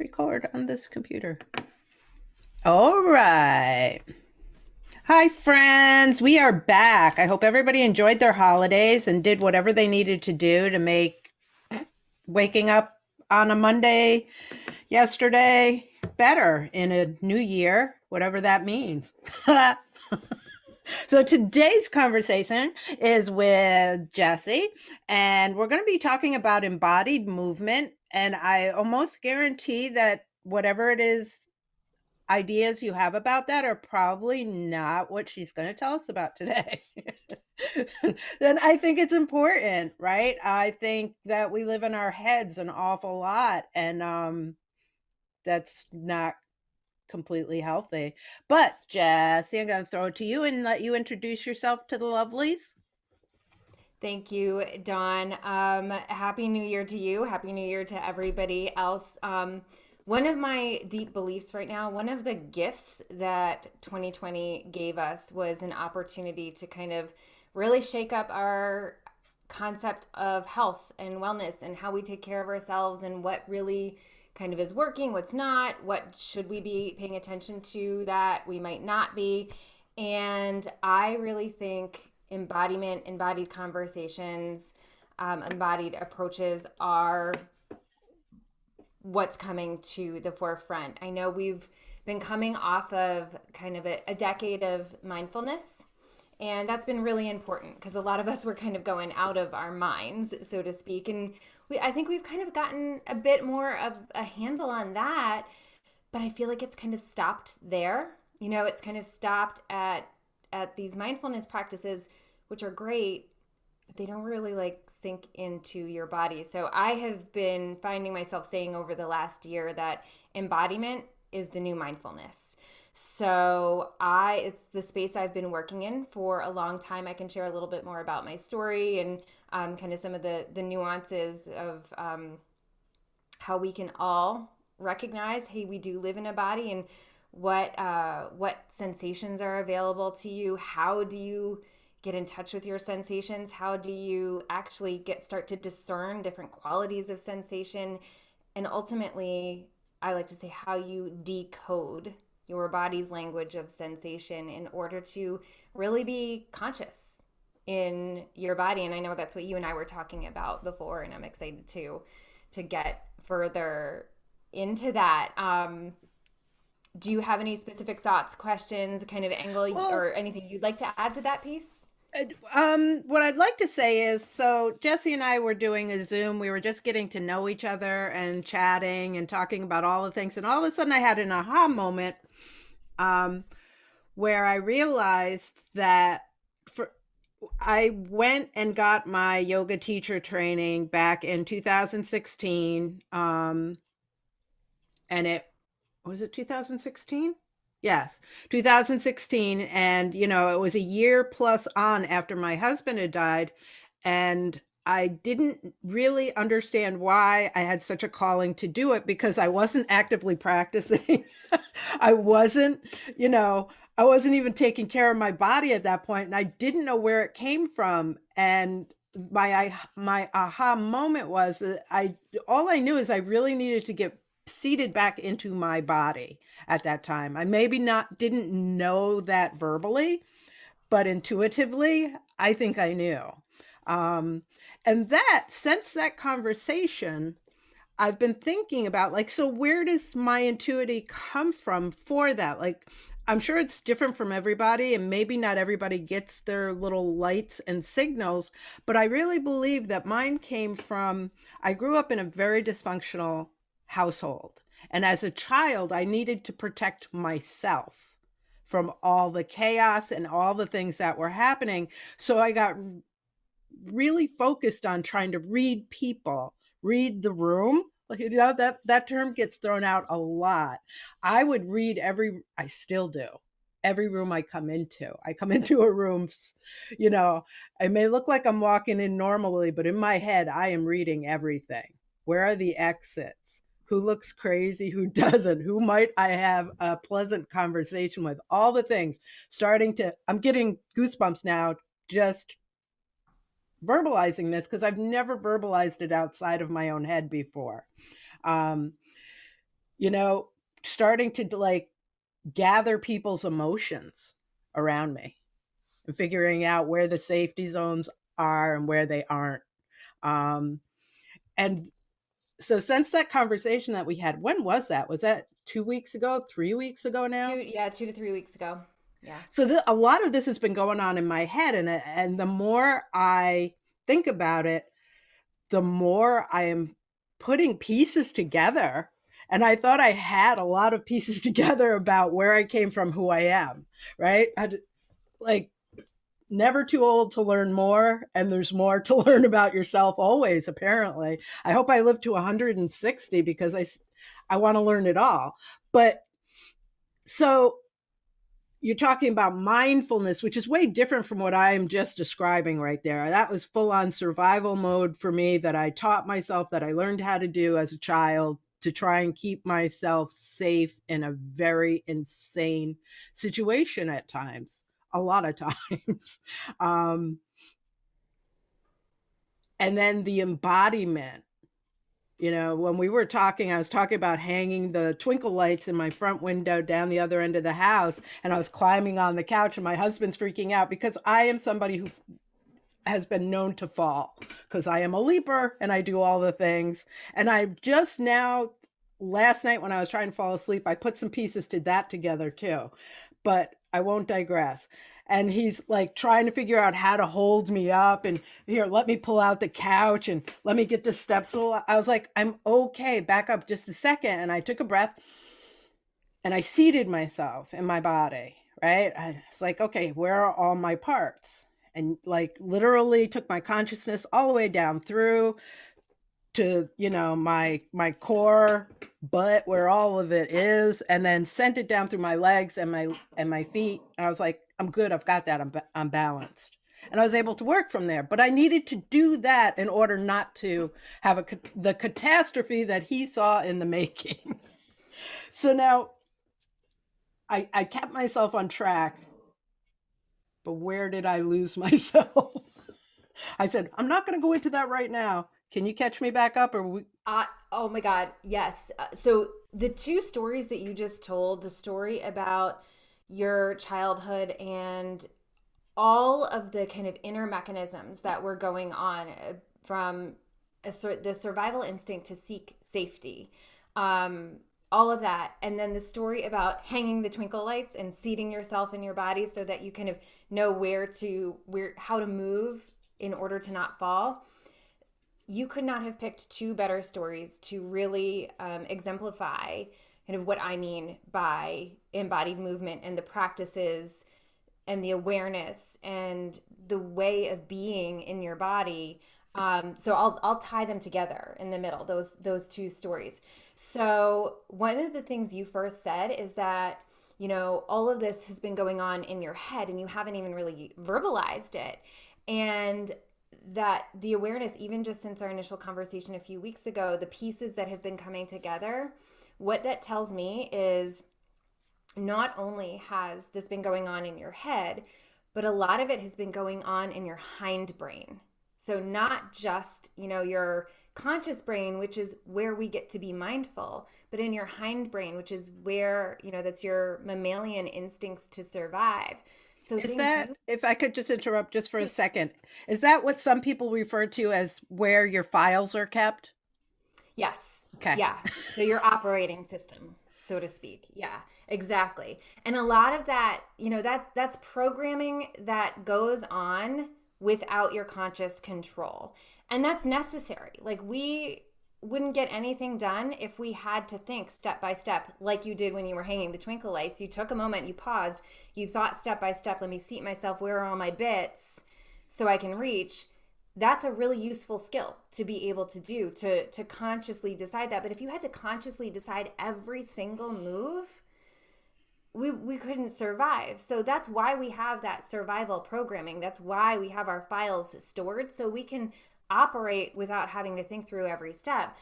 Record on this computer. All right. Hi, friends. We are back. I hope everybody enjoyed their holidays and did whatever they needed to do to make waking up on a Monday yesterday better in a new year, whatever that means. So today's conversation is with Jessie, and we're going to be talking about embodied movement. And I almost guarantee that whatever it is ideas you have about that are probably not what she's going to tell us about today. Then I think it's important, right? I think that we live in our heads an awful lot, and that's not completely healthy. But Jessie, I'm going to throw it to you and let you introduce yourself to the lovelies. Thank you, Dawn. Happy New Year to you. Happy New Year to everybody else. One of my deep beliefs right now, one of the gifts that 2020 gave us was an opportunity to kind of really shake up our concept of health and wellness and how we take care of ourselves and what really kind of is working, what's not, what should we be paying attention to that we might not be. And I really think embodied conversations, embodied approaches are what's coming to the forefront. I know we've been coming off of kind of a decade of mindfulness, and that's been really important because a lot of us were kind of going out of our minds, so to speak. And I think we've kind of gotten a bit more of a handle on that, but I feel like it's kind of stopped there. It's kind of stopped at these mindfulness practices, which are great, but they don't really like sink into your body. So I have been finding myself saying over the last year that embodiment is the new mindfulness. So it's the space I've been working in for a long time. I can share a little bit more about my story and kind of some of the nuances of how we can all recognize, hey, we do live in a body, and what sensations are available to you. How do you get in touch with your sensations? How do you actually start to discern different qualities of sensation? And ultimately, I like to say how you decode your body's language of sensation in order to really be conscious in your body. And I know that's what you and I were talking about before, and I'm excited to get further into that. Do you have any specific thoughts, questions, kind of angle, Well, or anything you'd like to add to that piece? what I'd like to say is, so Jessie and I were doing a Zoom. We were just getting to know each other and chatting and talking about all the things. And all of a sudden, I had an aha moment um, where I realized that for I went and got my yoga teacher training back in 2016. And it was it 2016? Yes, 2016. And, it was a year plus on after my husband had died. And I didn't really understand why I had such a calling to do it because I wasn't actively practicing. I wasn't, you know, I wasn't even taking care of my body at that point, and I didn't know where it came from. And my aha moment was that I all I knew is I really needed to get seated back into my body at that time. I maybe not didn't know that verbally, but intuitively, I think I knew. Um, and that since that conversation, I've been thinking about like, so where does my intuitivity come from for that? Like, I'm sure it's different from everybody, and maybe not everybody gets their little lights and signals, but I really believe that mine came from I grew up in a very dysfunctional household. And as a child, I needed to protect myself from all the chaos and all the things that were happening. So I got really focused on trying to read people, read the room. Like, that term gets thrown out a lot. I would read I still do. Every room I come into. I come into a room, you know, it may look like I'm walking in normally, but in my head, I am reading everything. Where are the exits? Who looks crazy? Who doesn't? Who might I have a pleasant conversation with? All the things I'm getting goosebumps now just verbalizing this because I've never verbalized it outside of my own head before. Um, you know, starting to like gather people's emotions around me and figuring out where the safety zones are and where they aren't. Um, and so since that conversation that we had, when was that? Was that 2 weeks ago, 3 weeks ago now? 2 to 3 weeks ago. Yeah. So a lot of this has been going on in my head, and the more I think about it, the more I am putting pieces together. And I thought I had a lot of pieces together about where I came from, who I am, right? Like never too old to learn more, and there's more to learn about yourself always, apparently. I hope I live to 160 because I want to learn it all. But so you're talking about mindfulness, which is way different from what I am just describing right there. That was full on survival mode for me, that I taught myself, that I learned how to do as a child to try and keep myself safe in a very insane situation at times, a lot of times. um, and then the embodiment. When we were talking, I was talking about hanging the twinkle lights in my front window down the other end of the house. And I was climbing on the couch, and my husband's freaking out because I am somebody who has been known to fall because I am a leaper and I do all the things. And I just now, last night when I was trying to fall asleep, I put some pieces to that together too. But I won't digress. And he's like trying to figure out how to hold me up, and here, let me pull out the couch and let me get the steps. So I was like, I'm okay, back up just a second. And I took a breath and I seated myself in my body, right? I was like, okay, where are all my parts? And like literally took my consciousness all the way down through to my core butt, where all of it is, and then sent it down through my legs and my feet. And I was like, I'm good, I've got that, I'm balanced. And I was able to work from there. But I needed to do that in order not to have the catastrophe that he saw in the making. So now I kept myself on track, but where did I lose myself? I said, I'm not going to go into that right now. Can you catch me back up? Oh my God, yes. So the two stories that you just told, the story about your childhood and all of the kind of inner mechanisms that were going on from the survival instinct to seek safety, all of that, and then the story about hanging the twinkle lights and seating yourself in your body so that you kind of know how to move in order to not fall. You could not have picked two better stories to really exemplify kind of what I mean by embodied movement and the practices and the awareness and the way of being in your body. So I'll tie them together in the middle, those two stories. So one of the things you first said is that all of this has been going on in your head and you haven't even really verbalized it. And that the awareness, even just since our initial conversation a few weeks ago, the pieces that have been coming together, what that tells me is not only has this been going on in your head, but a lot of it has been going on in your hindbrain. So not just, your conscious brain, which is where we get to be mindful, but in your hindbrain, which is where, that's your mammalian instincts to survive. So Is that, if I could just interrupt just for a second, is that what some people refer to as where your files are kept? Yes. Okay. Yeah. So your operating system, so to speak. Yeah, exactly. And a lot of that, that's programming that goes on without your conscious control. And that's necessary. Like we wouldn't get anything done if we had to think step by step, like you did when you were hanging the twinkle lights. You took a moment, you paused, you thought step by step, let me seat myself, where are all my bits so I can reach. That's a really useful skill to be able to do, to consciously decide that. But if you had to consciously decide every single move, we couldn't survive. So that's why we have that survival programming. That's why we have our files stored, so we can operate without having to think through every step.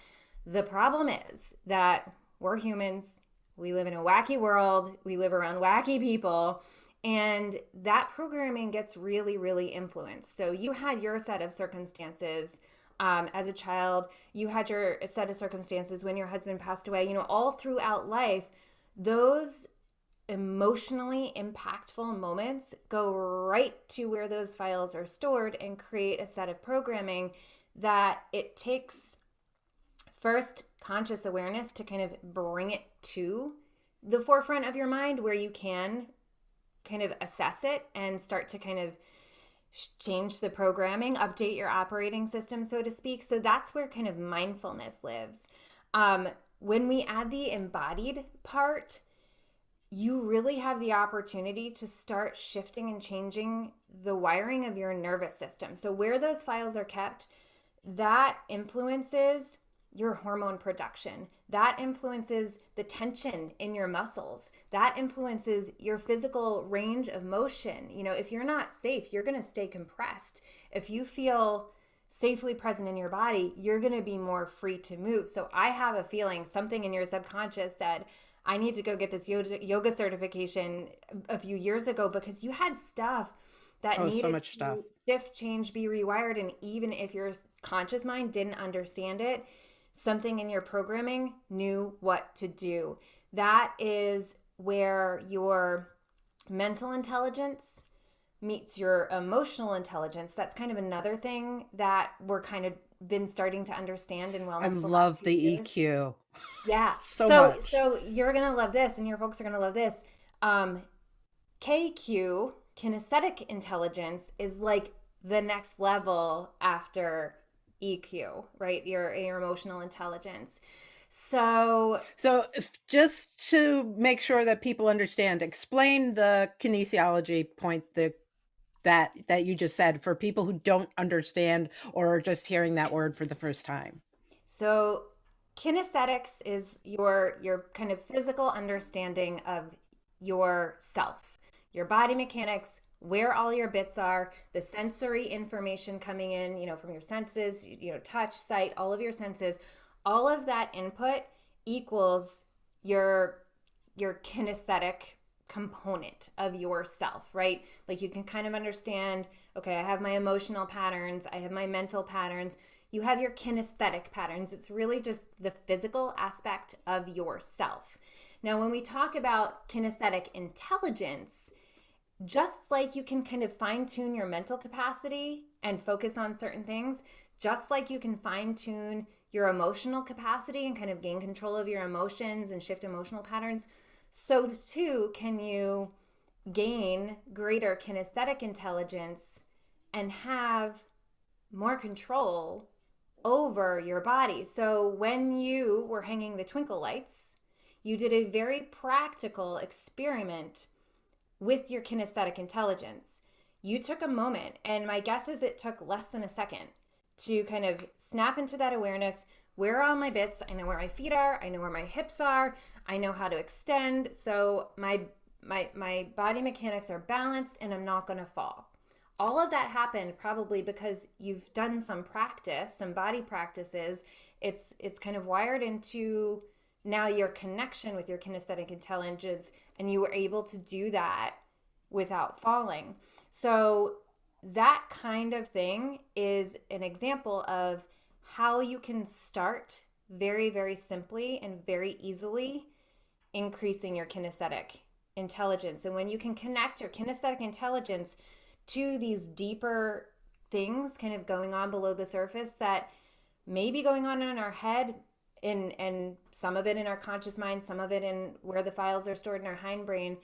The problem is that we're humans. We live in a wacky world. We live around wacky people. And that programming gets really, really influenced. So you had your set of circumstances as a child, you had your set of circumstances when your husband passed away, all throughout life, those emotionally impactful moments go right to where those files are stored and create a set of programming that it takes first conscious awareness to kind of bring it to the forefront of your mind where you can kind of assess it and start to kind of change the programming, update your operating system, so to speak. So that's where kind of mindfulness lives. When we add the embodied part, you really have the opportunity to start shifting and changing the wiring of your nervous system. So where those files are kept, that influences your hormone production. That influences the tension in your muscles. That influences your physical range of motion. If you're not safe, you're going to stay compressed. If you feel safely present in your body, you're going to be more free to move. So I have a feeling something in your subconscious said, I need to go get this yoga certification a few years ago because you had stuff that Oh, so needed much stuff. to shift, change, be rewired. And even if your conscious mind didn't understand it, something in your programming knew what to do. That is where your mental intelligence meets your emotional intelligence. That's kind of another thing that we're kind of been starting to understand in I wellness the last love few the years. EQ Yeah. so So much. so you're gonna love this, and your folks are gonna love this. Um, KQ, kinesthetic intelligence, is like the next level after EQ, right? Your emotional intelligence. So So, just to make sure that people understand, explain the kinesiology point that you just said for people who don't understand or are just hearing that word for the first time. So kinesthetics is your kind of physical understanding of yourself, your body mechanics, where all your bits are, the sensory information coming in, from your senses, touch, sight, all of your senses, all of that input equals your kinesthetic component of yourself, right? Like you can kind of understand, okay, I have my emotional patterns, I have my mental patterns, you have your kinesthetic patterns. It's really just the physical aspect of yourself. Now, when we talk about kinesthetic intelligence, just like you can kind of fine tune your mental capacity and focus on certain things, just like you can fine tune your emotional capacity and kind of gain control of your emotions and shift emotional patterns, so too can you gain greater kinesthetic intelligence and have more control over your body. So when you were hanging the twinkle lights, you did a very practical experiment with your kinesthetic intelligence. You took a moment, and my guess is it took less than a second to kind of snap into that awareness. Where are all my bits? I know where my feet are. I know where my hips are. I know how to extend. So my body mechanics are balanced and I'm not going to fall. All of that happened probably because you've done some practice, some body practices. It's kind of wired into now your connection with your kinesthetic intelligence, and you were able to do that without falling. So that kind of thing is an example of how you can start very, very simply and very easily increasing your kinesthetic intelligence. And when you can connect your kinesthetic intelligence to these deeper things kind of going on below the surface that may be going on in our head, and some of it in our conscious mind, some of it in where the files are stored in our hindbrain.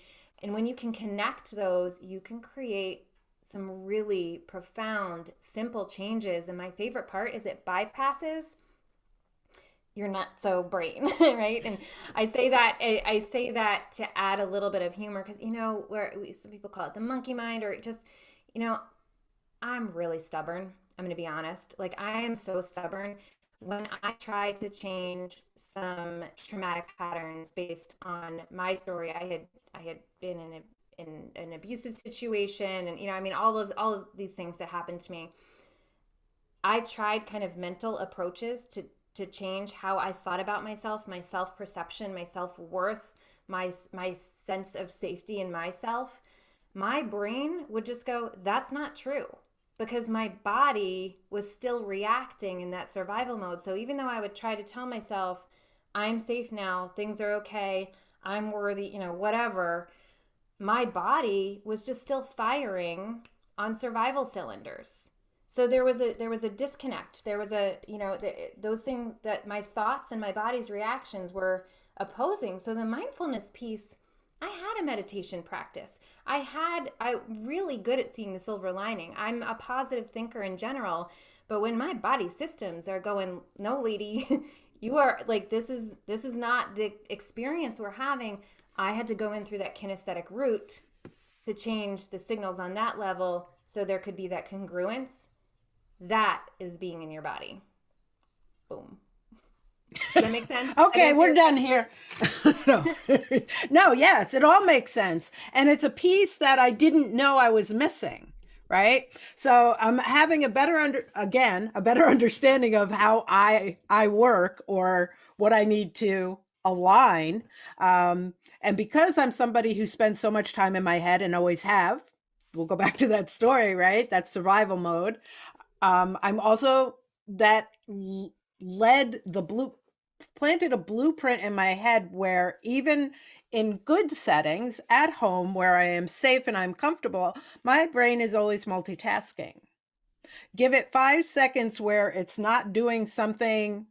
And when you can connect those, you can create some really profound, simple changes. And my favorite part is it bypasses your not so brain, right? And I say that to add a little bit of humor because where some people call it the monkey mind, or just you know I'm really stubborn. I'm going to be honest. Like I am so stubborn. When I tried to change some traumatic patterns based on my story, I had been in an abusive situation, and all of these things that happened to me. I tried kind of mental approaches to change how I thought about myself, my self perception, my self worth, my sense of safety in myself. My brain would just go, "That's not true. because my body was still reacting in that survival mode. So even though I would try to tell myself, I'm safe now, things are okay, I'm worthy, whatever, my body was just still firing on survival cylinders. So there was a disconnect. There was those things that my thoughts and my body's reactions were opposing. So the mindfulness piece, I had a meditation practice. I really good at seeing the silver lining. I'm a positive thinker in general, but when my body systems are going, no, lady, you are like, this is not the experience we're having. I had to go in through that kinesthetic route to change the signals on that level so there could be that congruence. That is being in your body. Boom. Does that make sense? Okay, we're done here. No. No, yes, it all makes sense. And it's a piece that I didn't know I was missing, right? So I'm having a better understanding of how I work or what I need to align. And because I'm somebody who spends so much time in my head and always have, we'll go back to that story, right? That survival mode. I'm also that led the blue planted a blueprint in my head where even in good settings at home where I am safe and I'm comfortable, my brain is always multitasking. Give it 5 seconds where it's not doing something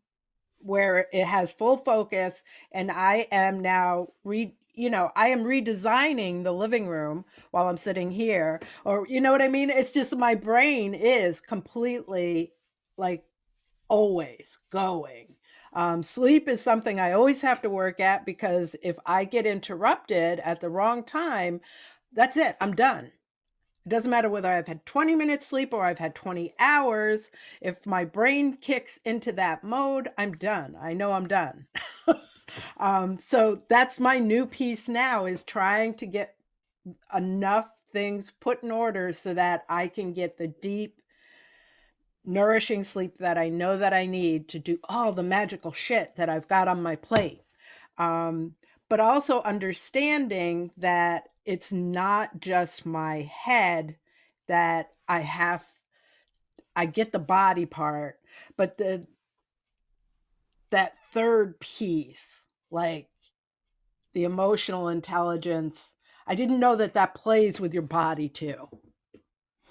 where it has full focus, and I am now I am redesigning the living room while I'm sitting here, or you know what I mean? It's just my brain is completely like always going. Sleep is something I always have to work at because if I get interrupted at the wrong time, that's it. I'm done. It doesn't matter whether I've had 20 minutes sleep or I've had 20 hours. If my brain kicks into that mode, I'm done. I know I'm done. So that's my new piece now, is trying to get enough things put in order so that I can get the deep, nourishing sleep that I know that I need to do all the magical shit that I've got on my plate. Um, but also understanding that it's not just my head, that I get the body part, but that third piece, like the emotional intelligence, I didn't know that that plays with your body too,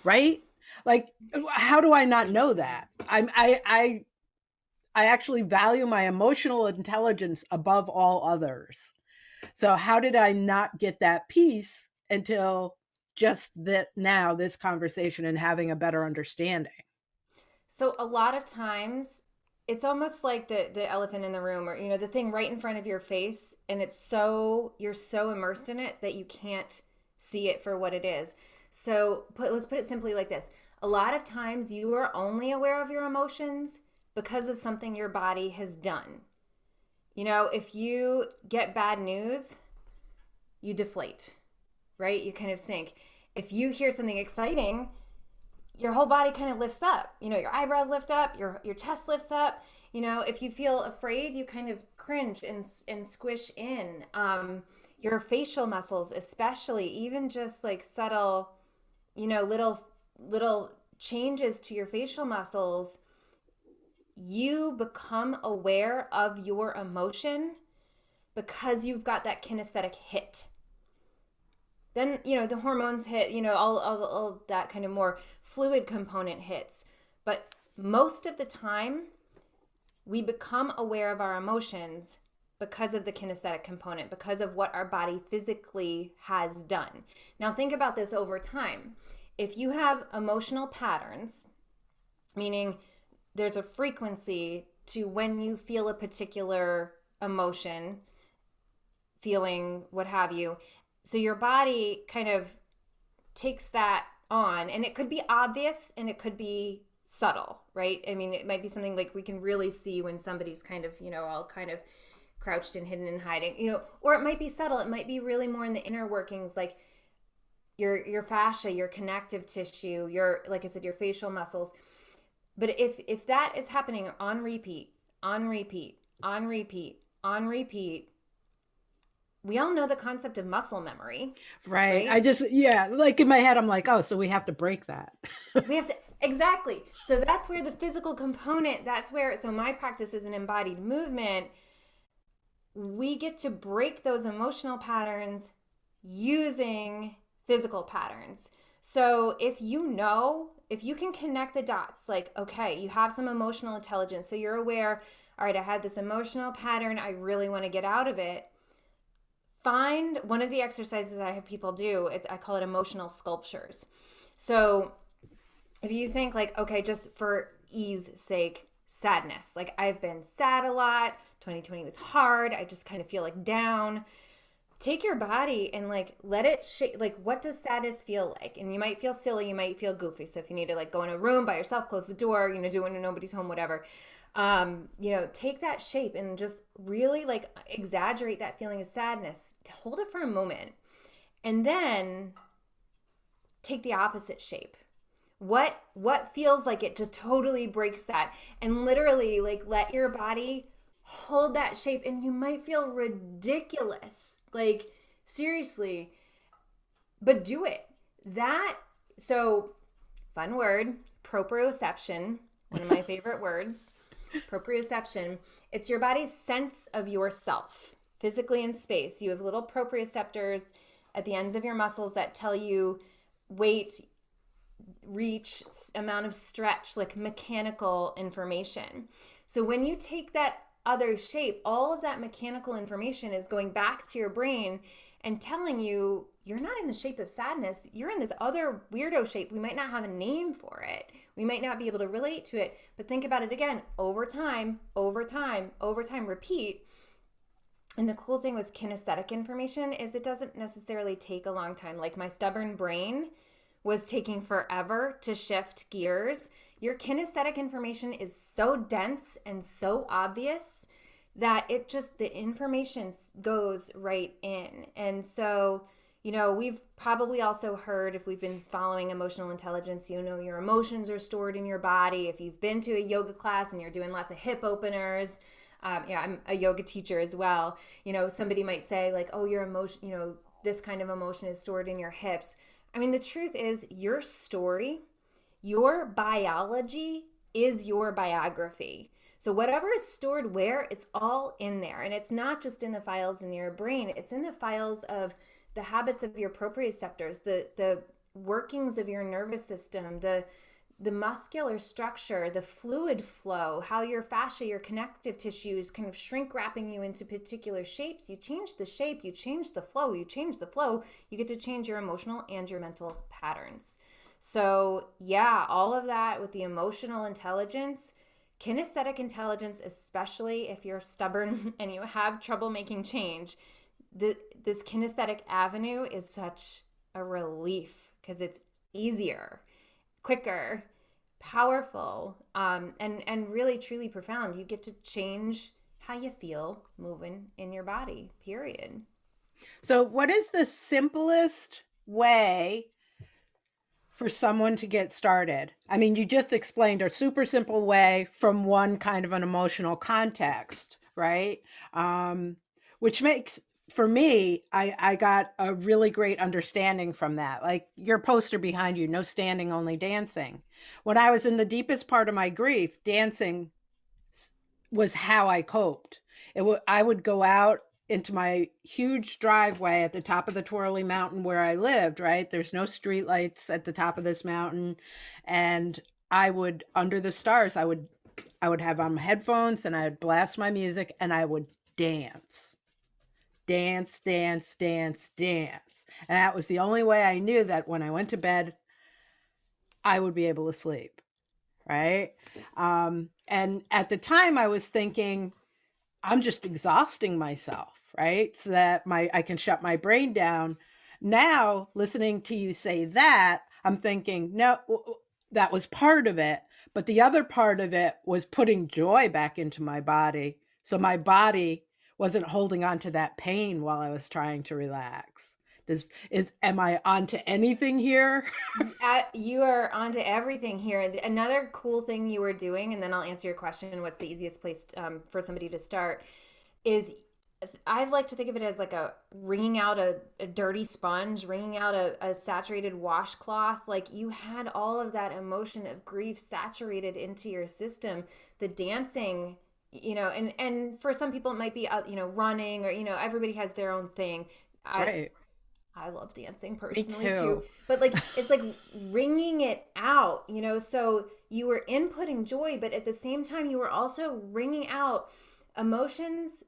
right? Like, how do I not know that? I actually value my emotional intelligence above all others. So how did I not get that piece until just that now, this conversation and having a better understanding? So a lot of times it's almost like the elephant in the room, or the thing right in front of your face, and you're so immersed in it that you can't see it for what it is. So let's put it simply like this. A lot of times you are only aware of your emotions because of something your body has done. If you get bad news, you deflate, right? You kind of sink. If you hear something exciting, your whole body kind of lifts up. Your eyebrows lift up, your chest lifts up. If you feel afraid, you kind of cringe and squish in. Your facial muscles, especially, even just like subtle, little changes to your facial muscles, you become aware of your emotion because you've got that kinesthetic hit. Then, the hormones hit, all that kind of more fluid component hits. But most of the time, we become aware of our emotions because of the kinesthetic component, because of what our body physically has done. Now, think about this over time. If you have emotional patterns, meaning there's a frequency to when you feel a particular emotion, feeling, what have you, so your body kind of takes that on, and it could be obvious and it could be subtle, right? I mean, it might be something like we can really see when somebody's kind of, all kind of crouched and hidden and hiding, or it might be subtle. It might be really more in the inner workings, like your fascia, your connective tissue, like I said, your facial muscles. But if that is happening on repeat, on repeat, on repeat, on repeat, we all know the concept of muscle memory, Right. right? Yeah, like in my head, I'm like, oh, so we have to break that. We have to, exactly. So that's where the physical component, so my practice is an embodied movement. We get to break those emotional patterns using physical patterns. So if you can connect the dots, like, okay, you have some emotional intelligence, so you're aware, all right, I had this emotional pattern, I really want to get out of it. Find one of the exercises I have people do, I call it emotional sculptures. So if you think like, okay, just for ease sake, sadness, like I've been sad a lot, 2020 was hard, I just kind of feel like down. Take your body and like let it shake. Like, what does sadness feel like? And you might feel silly, you might feel goofy. So if you need to like go in a room by yourself, close the door, do it when nobody's home, whatever. Take that shape and just really like exaggerate that feeling of sadness. Hold it for a moment, and then take the opposite shape. What feels like it just totally breaks that, and literally like let your body hold that shape, and you might feel ridiculous, like seriously, but do it. That so fun word, proprioception, one of my favorite words. Proprioception, it's your body's sense of yourself physically in space. You have little proprioceptors at the ends of your muscles that tell you weight, reach, amount of stretch, like mechanical information. So when you take that other shape, all of that mechanical information is going back to your brain and telling you you're not in the shape of sadness, you're in this other weirdo shape. We might not have a name for it, we might not be able to relate to it, but think about it again, over time, repeat. And the cool thing with kinesthetic information is it doesn't necessarily take a long time. Like my stubborn brain was taking forever to shift gears. Your kinesthetic information is so dense and so obvious that the information goes right in. And so, we've probably also heard, if we've been following emotional intelligence, your emotions are stored in your body. If you've been to a yoga class and you're doing lots of hip openers, I'm a yoga teacher as well. Somebody might say like, oh, your emotion, this kind of emotion is stored in your hips. I mean, the truth is your story, your biology is your biography. So whatever is stored where, it's all in there. And it's not just in the files in your brain, it's in the files of the habits of your proprioceptors, the workings of your nervous system, the muscular structure, the fluid flow, how your fascia, your connective tissues kind of shrink wrapping you into particular shapes. You change the shape, you change the flow, you get to change your emotional and your mental patterns. So yeah, all of that with the emotional intelligence, kinesthetic intelligence, especially if you're stubborn and you have trouble making change, this kinesthetic avenue is such a relief because it's easier, quicker, powerful, and really truly profound. You get to change how you feel moving in your body, period. So, what is the simplest way for someone to get started? I mean, you just explained a super simple way from one kind of an emotional context, right? Which makes, for me, I got a really great understanding from that. Like your poster behind you, no standing, only dancing. When I was in the deepest part of my grief, dancing was how I coped. I would go out into my huge driveway at the top of the twirly mountain where I lived, right? There's no street lights at the top of this mountain. And I would, under the stars, I would have on my headphones and I would blast my music and I would dance. Dance, dance, dance, dance. And that was the only way I knew that when I went to bed, I would be able to sleep, right? And at the time I was thinking, I'm just exhausting myself, right? So that I can shut my brain down. Now, listening to you say that, I'm thinking, no, that was part of it. But the other part of it was putting joy back into my body. So my body wasn't holding on to that pain while I was trying to relax. Am I onto anything here? You are onto everything here. Another cool thing you were doing, and then I'll answer your question, what's the easiest place for somebody to start, is I like to think of it as like a wringing out a dirty sponge, wringing out a saturated washcloth. Like you had all of that emotion of grief saturated into your system. The dancing, and for some people it might be, running, or, everybody has their own thing. I, Right. I love dancing Me personally too, too. but like it's like wringing it out, so you were inputting joy, but at the same time you were also wringing out emotions.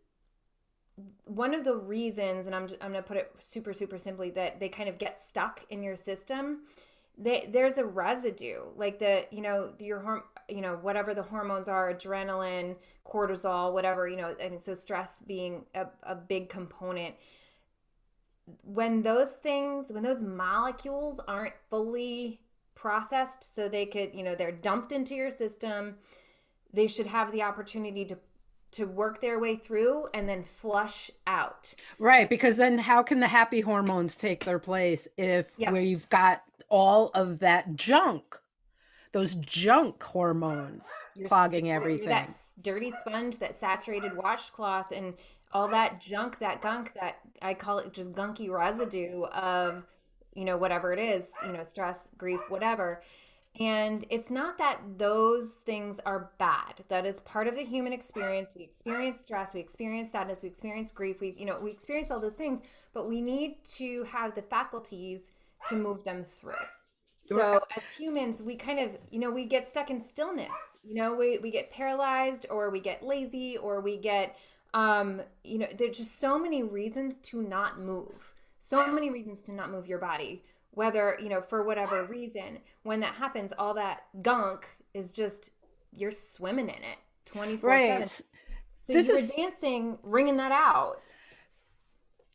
One of the reasons, and I'm going to put it super super simply, that they kind of get stuck in your system, there's a residue, like whatever the hormones are, adrenaline, cortisol, whatever, and so stress being a big component. When those molecules aren't fully processed, so they could, they're dumped into your system, they should have the opportunity to work their way through and then flush out. Right, because then how can the happy hormones take their place if Yep. we've got all of that junk, those junk hormones clogging You're that everything? dirty sponge, that saturated washcloth, and all that junk, that gunk, that I call it just gunky residue of, whatever it is, stress, grief, whatever. And it's not that those things are bad. That is part of the human experience. We experience stress, we experience sadness, we experience grief, we experience all those things, but we need to have the faculties to move them through. So as humans, we kind of, we get stuck in stillness. We get paralyzed, or we get lazy, or we get, there's just so many reasons to not move. So many reasons to not move your body, whether, for whatever reason. When that happens, all that gunk is just, you're swimming in it 24/7. Right. So This you were is dancing, wringing that out.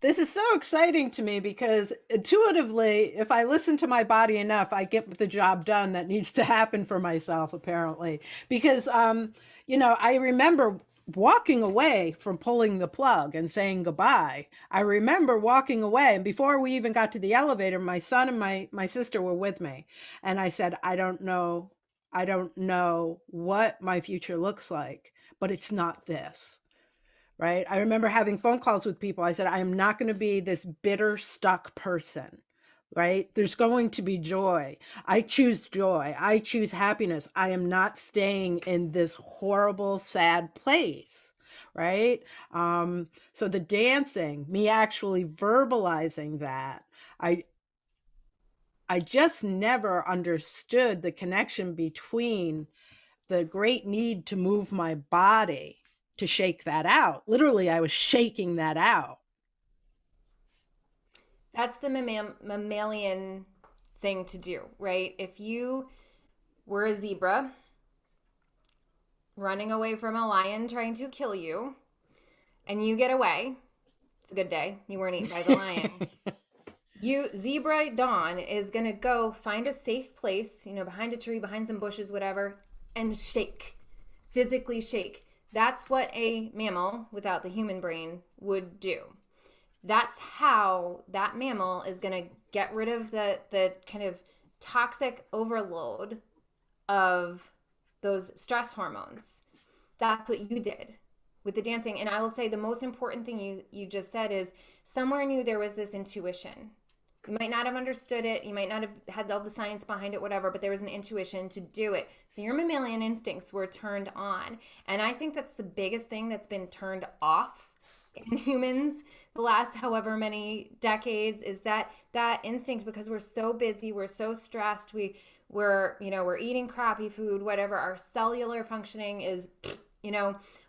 this is so exciting to me because intuitively, if I listen to my body enough, I get the job done that needs to happen for myself, apparently. Because, I remember walking away from pulling the plug and saying goodbye. I remember walking away, and before we even got to the elevator, my son and my sister were with me. And I said, I don't know. I don't know what my future looks like, but it's not this. Right? I remember having phone calls with people. I said, I am not going to be this bitter, stuck person. Right? There's going to be joy. I choose joy. I choose happiness. I am not staying in this horrible, sad place. Right? So the dancing, me actually verbalizing that, I I just never understood the connection between the great need to move my body to shake that out. Literally, I was shaking that out. That's the mammalian thing to do, right? If you were a zebra running away from a lion trying to kill you, and you get away, it's a good day. You weren't eaten by the lion. You, zebra Dawn, is gonna go find a safe place, behind a tree, behind some bushes, whatever, and shake, physically shake. That's what a mammal without the human brain would do. That's how that mammal is going to get rid of the kind of toxic overload of those stress hormones. That's what you did with the dancing. And I will say the most important thing you just said is, somewhere in you there was this intuition. You might not have understood it, you might not have had all the science behind it, whatever, but there was an intuition to do it. So your mammalian instincts were turned on. And I think that's the biggest thing that's been turned off in humans the last however many decades, is that instinct, because we're so busy, we're so stressed, we're eating crappy food, whatever, our cellular functioning is,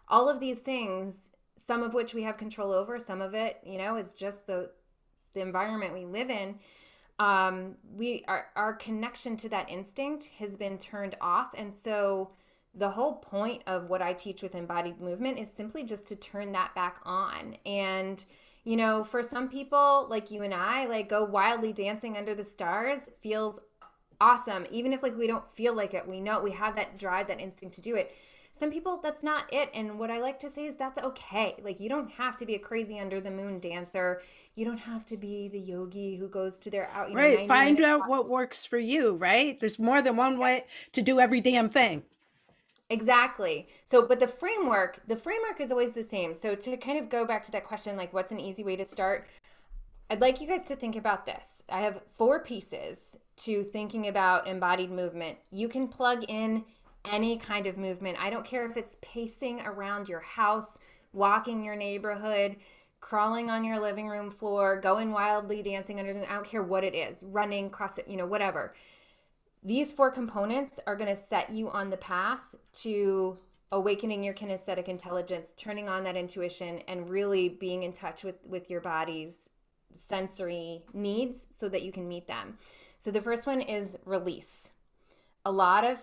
all of these things, some of which we have control over, some of it, is just the environment we live in. Our connection to that instinct has been turned off. And so the whole point of what I teach with embodied movement is simply just to turn that back on. And for some people like you and I, like, go wildly dancing under the stars feels awesome, even if, like, we don't feel like it. We know we have that drive, that instinct to do it. Some people, that's not it. And what I like to say is that's okay. Like, you don't have to be a crazy under the moon dancer. You don't have to be the yogi who goes to their out, Right. 90 Find minute. out what works for you, right? There's more than one way to do every damn thing. Exactly. So, but the framework is always the same. So to kind of go back to that question, like what's an easy way to start? I'd like you guys to think about this. I have 4 pieces to thinking about embodied movement. You can plug in any kind of movement. I don't care if it's pacing around your house, walking your neighborhood, crawling on your living room floor, going wildly dancing under the, I don't care what it is, running, CrossFit, whatever. These 4 components are going to set you on the path to awakening your kinesthetic intelligence, turning on that intuition, and really being in touch with your body's sensory needs so that you can meet them. So the first one is release. A lot of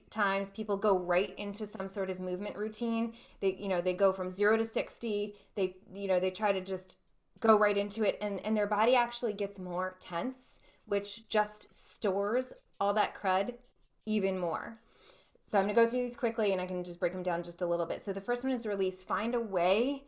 times people go right into some sort of movement routine. They go from 0 to 60. They try to just go right into it, and their body actually gets more tense, which just stores all that crud even more. So I'm going to go through these quickly, and I can just break them down just a little bit. So the first one is release. Find a way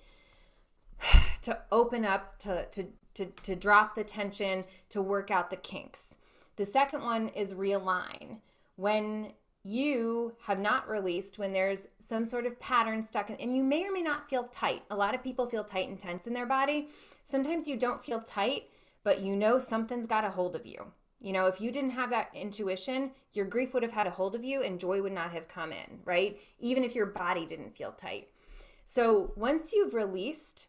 to open up, to drop the tension, to work out the kinks. The second one is realign. When you have not released, when there's some sort of pattern stuck in, and you may or may not feel tight. A lot of people feel tight and tense in their body. Sometimes you don't feel tight, but something's got a hold of you. If you didn't have that intuition, your grief would have had a hold of you and joy would not have come in, right? Even if your body didn't feel tight. So once you've released,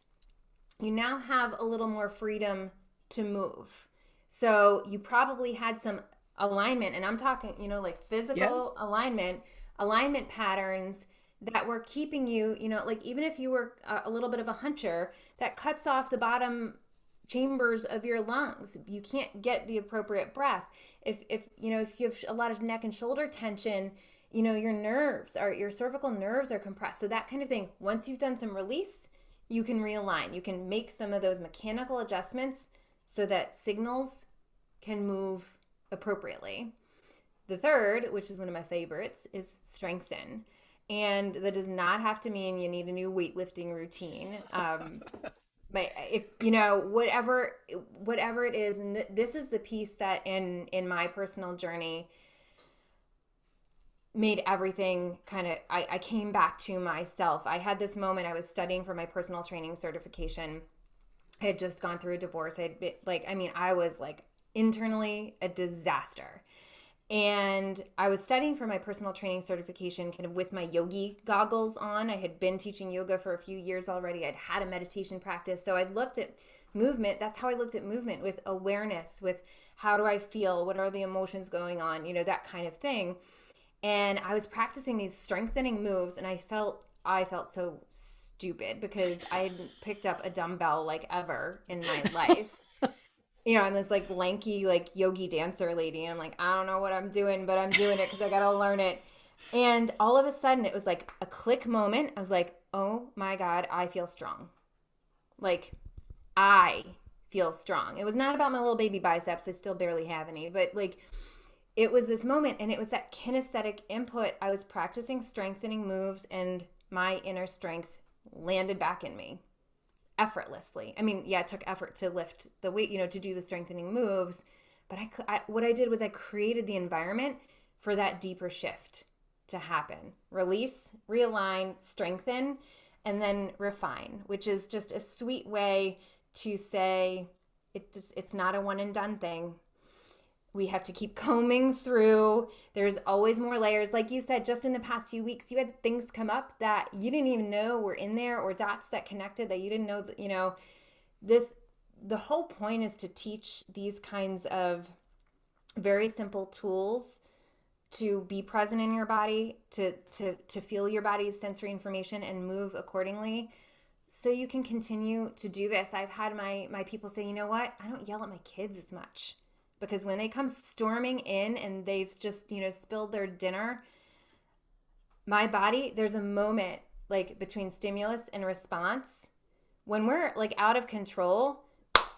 you now have a little more freedom to move. So you probably had some alignment, and I'm talking, like physical alignment patterns that were keeping you, like even if you were a little bit of a huncher, that cuts off the bottom chambers of your lungs. You can't get the appropriate breath. If you have a lot of neck and shoulder tension, your cervical nerves are compressed. So that kind of thing. Once you've done some release, you can realign. You can make some of those mechanical adjustments so that signals can move appropriately. The third, which is one of my favorites, is strengthen. And that does not have to mean you need a new weightlifting routine. But whatever it is, and this is the piece that in my personal journey made everything kind of, I came back to myself. I had this moment. I was studying for my personal training certification. I had just gone through a divorce. I was like internally a disaster. And I was studying for my personal training certification kind of with my yogi goggles on. I had been teaching yoga for a few years already. I'd had a meditation practice. So I looked at movement. That's how I looked at movement, with awareness, with how do I feel? What are the emotions going on? That kind of thing. And I was practicing these strengthening moves, and I felt so stupid because I hadn't picked up a dumbbell like ever in my life. I'm this like lanky, like yogi dancer lady. And I'm like, I don't know what I'm doing, but I'm doing it because I got to learn it. And all of a sudden it was like a click moment. I was like, oh my God, I feel strong. Like I feel strong. It was not about my little baby biceps. I still barely have any, but like it was this moment, and it was that kinesthetic input. I was practicing strengthening moves, and my inner strength landed back in me effortlessly. I mean, yeah, it took effort to lift the weight, to do the strengthening moves, but what I did was I created the environment for that deeper shift to happen. Release, realign, strengthen, and then refine, which is just a sweet way to say it's not a one and done thing. We have to keep combing through. There's always more layers. Like you said, just in the past few weeks, you had things come up that you didn't even know were in there, or dots that connected that you didn't know that, the whole point is to teach these kinds of very simple tools to be present in your body, to feel your body's sensory information and move accordingly, so you can continue to do this. I've had my people say, you know what? I don't yell at my kids as much. Because when they come storming in and they've just, spilled their dinner, my body, there's a moment like between stimulus and response. When we're like out of control,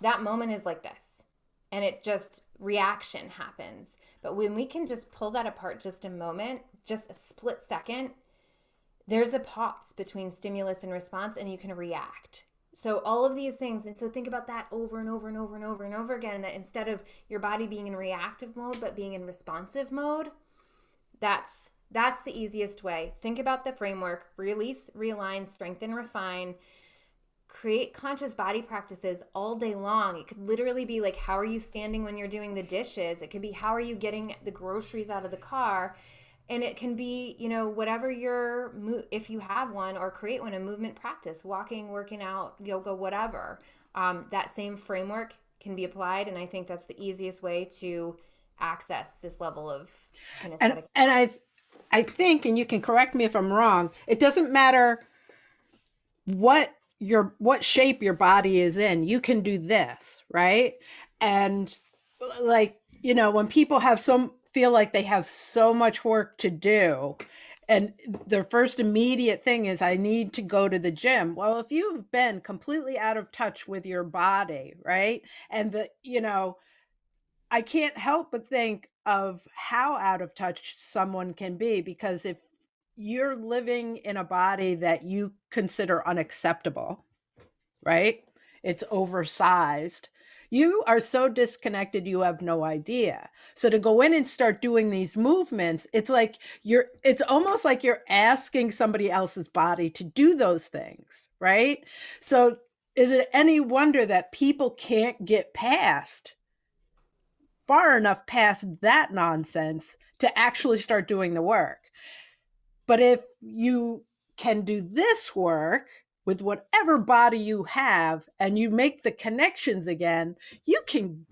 that moment is like this. And it just, reaction happens. But when we can just pull that apart just a moment, just a split second, there's a pause between stimulus and response, and you can react. So all of these things, and so think about that over and over and over and over and over again, that instead of your body being in reactive mode, but being in responsive mode, that's That's the easiest way. Think about the framework: release, realign, strengthen, refine. Create conscious body practices all day long. It could literally be like, how are you standing when you're doing the dishes? It could be, how are you getting the groceries out of the car? And it can be, whatever your, if you have one, or create one, a movement practice: walking, working out, yoga, whatever. That same framework can be applied. And I think that's the easiest way to access this level of And kinesthetic. I think, and you can correct me if I'm wrong, it doesn't matter what shape your body is in. You can do this, right? And like, when people feel like they have so much work to do, and their first immediate thing is, I need to go to the gym. Well, if you've been completely out of touch with your body, right? And I can't help but think of how out of touch someone can be, because if you're living in a body that you consider unacceptable, right? It's oversized. You are so disconnected, you have no idea. So to go in and start doing these movements, it's almost like you're asking somebody else's body to do those things, right? So is it any wonder that people can't get far enough past that nonsense to actually start doing the work? But if you can do this work with whatever body you have and you make the connections again, you can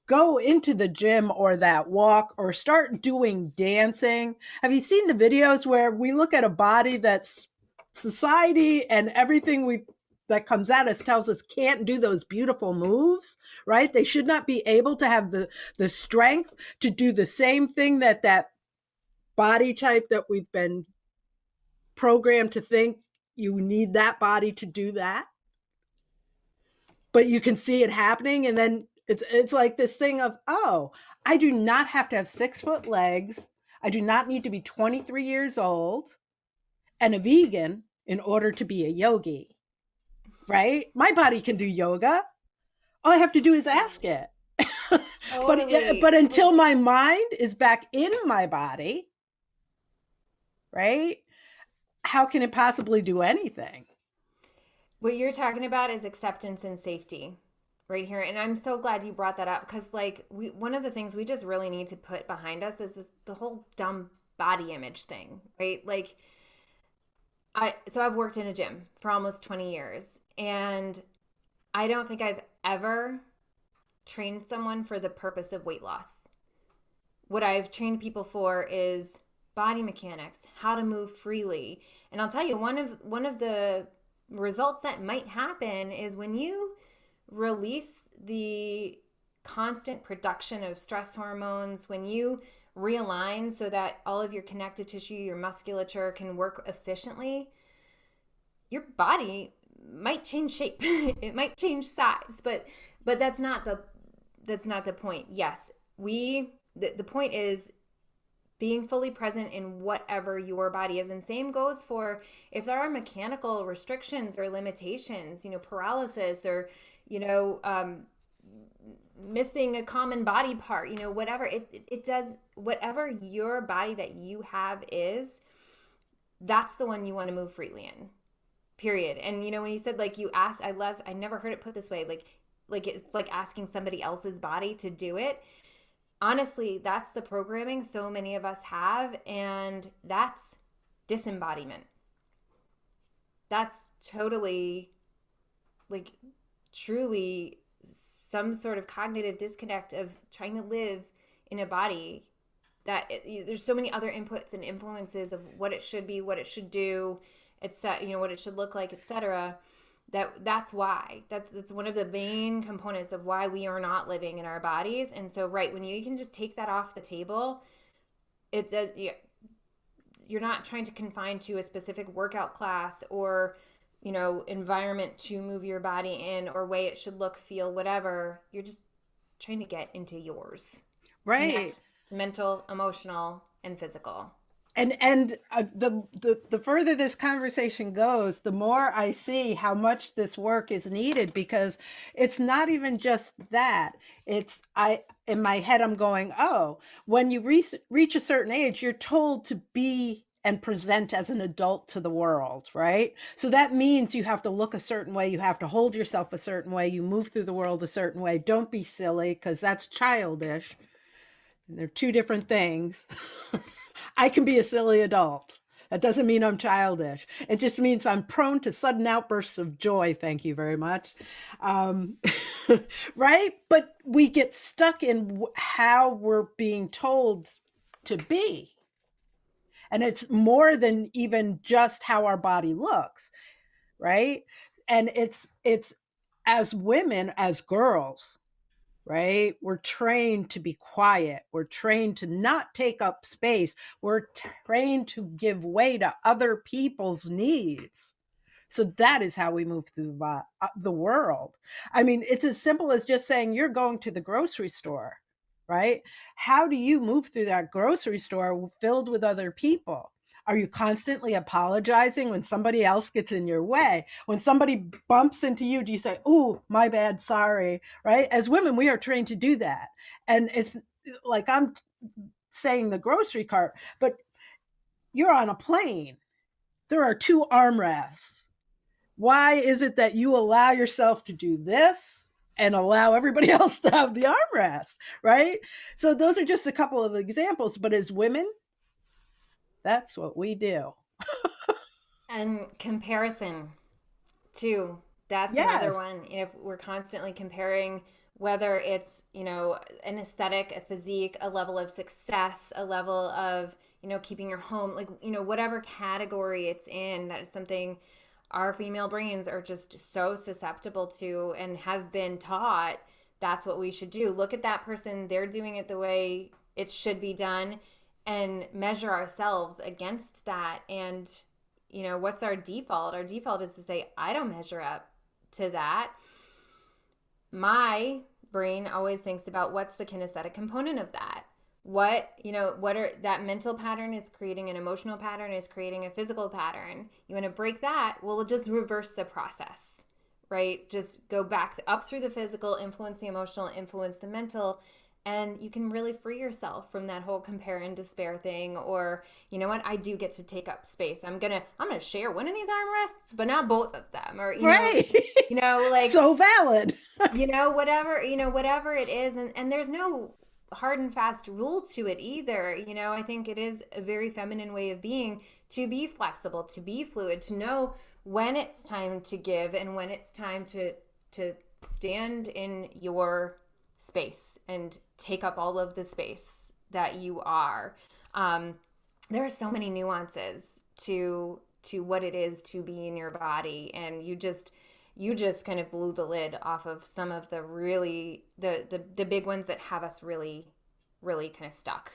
go into the gym or that walk or start doing dancing. Have you seen the videos where we look at a body that's society and everything that comes at us tells us can't do those beautiful moves, right? They should not be able to have the strength to do the same thing that body type that we've been programmed to think you need that body to do that, but you can see it happening. And then it's like this thing of, oh, I do not have to have 6-foot legs. I do not need to be 23 years old and a vegan in order to be a yogi, right? My body can do yoga. All I have to do is ask it. but Totally. but until my mind is back in my body, right? How can it possibly do anything? What you're talking about is acceptance and safety right here. And I'm so glad you brought that up, because like one of the things we just really need to put behind us is the whole dumb body image thing, right? Like I've worked in a gym for almost 20 years, and I don't think I've ever trained someone for the purpose of weight loss. What I've trained people for is body mechanics, how to move freely. And I'll tell you, one of the results that might happen is when you release the constant production of stress hormones, when you realign so that all of your connective tissue, your musculature can work efficiently, your body might change shape. It might change size, but that's not the point. Yes, the point is being fully present in whatever your body is. And same goes for if there are mechanical restrictions or limitations, paralysis, or, missing a common body part, whatever it does, whatever your body that you have is, that's the one you want to move freely in, period. And, when you said, like, you asked, I never heard it put this way, like it's like asking somebody else's body to do it. Honestly, that's the programming so many of us have, and that's disembodiment. That's totally, like, truly some sort of cognitive disconnect of trying to live in a body that there's so many other inputs and influences of what it should be, what it should do, etc., what it should look like, etc. That's why that's one of the main components of why we are not living in our bodies. And so, right, when you can just take that off the table, it's you're not trying to confine to a specific workout class or environment to move your body in, or way it should look, feel, whatever. You're just trying to get into yours. Right. Connect, mental, emotional, and physical. The further this conversation goes, the more I see how much this work is needed, because it's not even just that. It's I In my head I'm going, oh, when you reach a certain age, you're told to be and present as an adult to the world, right? So that means you have to look a certain way, you have to hold yourself a certain way, you move through the world a certain way. Don't be silly, because that's childish. And they're two different things. I can be a silly adult. That doesn't mean I'm childish. It just means I'm prone to sudden outbursts of joy. Thank you very much. Um, right? But we get stuck in how we're being told to be. And it's more than even just how our body looks, right? And it's as women, as girls, right? We're trained to be quiet. We're trained to not take up space. We're trained to give way to other people's needs. So that is how we move through the world. I mean, it's as simple as just saying you're going to the grocery store, right? How do you move through that grocery store filled with other people? Are you constantly apologizing when somebody else gets in your way? When somebody bumps into you, do you say, "Ooh, my bad, sorry," right? As women, we are trained to do that. And it's like I'm saying the grocery cart, but you're on a plane. There are two armrests. Why is it that you allow yourself to do this and allow everybody else to have the armrest, right? So those are just a couple of examples, but as women, that's what we do. And comparison too. That's another Yes. one. If we're constantly comparing, whether it's, an aesthetic, a physique, a level of success, a level of, keeping your home, like, whatever category it's in, that is something our female brains are just so susceptible to and have been taught that's what we should do. Look at that person, they're doing it the way it should be done, and measure ourselves against that. And what's our default? Our default is to say, I don't measure up to that. My brain always thinks about what's the kinesthetic component of that. What are that mental pattern is creating an emotional pattern, is creating a physical pattern. You want to break that? Well, just reverse the process, right? Just go back up through the physical, influence the emotional, influence the mental, and you can really free yourself from that whole compare and despair thing. Or, you know what, I do get to take up space. I'm gonna share one of these armrests, but not both of them. Or, Right. like, So valid. whatever it is. And there's no hard and fast rule to it either. I think it is a very feminine way of being, to be flexible, to be fluid, to know when it's time to give and when it's time to stand in your space and take up all of the space that you are. There are so many nuances to what it is to be in your body, and you just kind of blew the lid off of some of the really the big ones that have us really really kind of stuck.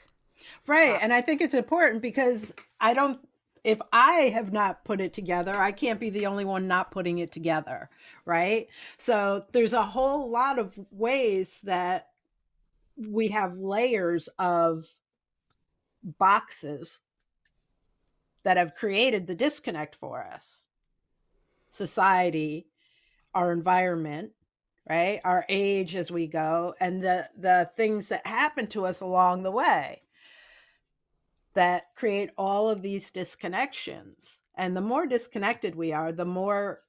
Right. And I think it's important because I don't, if I have not put it together, I can't be the only one not putting it together. Right. So there's a whole lot of ways that we have layers of boxes that have created the disconnect for us: society, our environment, right? Our age as we go, and the things that happen to us along the way that create all of these disconnections. And the more disconnected we are, the more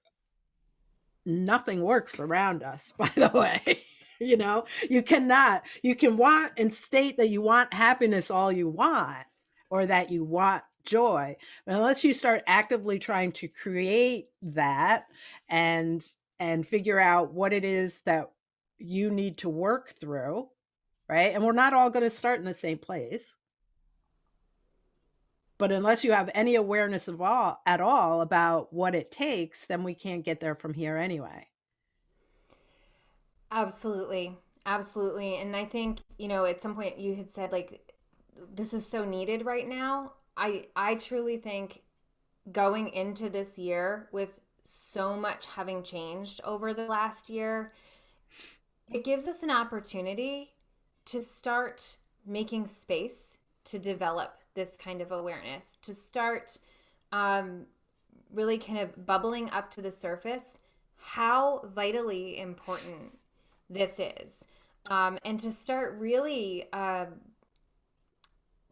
nothing works around us, by the way. You cannot, you can want and state that you want happiness all you want, or that you want joy. But unless you start actively trying to create that and figure out what it is that you need to work through, right? And we're not all going to start in the same place. But unless you have any awareness of all at all about what it takes, then we can't get there from here anyway. Absolutely. Absolutely. And I think, at some point you had said, like, this is so needed right now. I truly think going into this year with so much having changed over the last year, it gives us an opportunity to start making space to develop this kind of awareness, to start um, really kind of bubbling up to the surface how vitally important this is, and to start really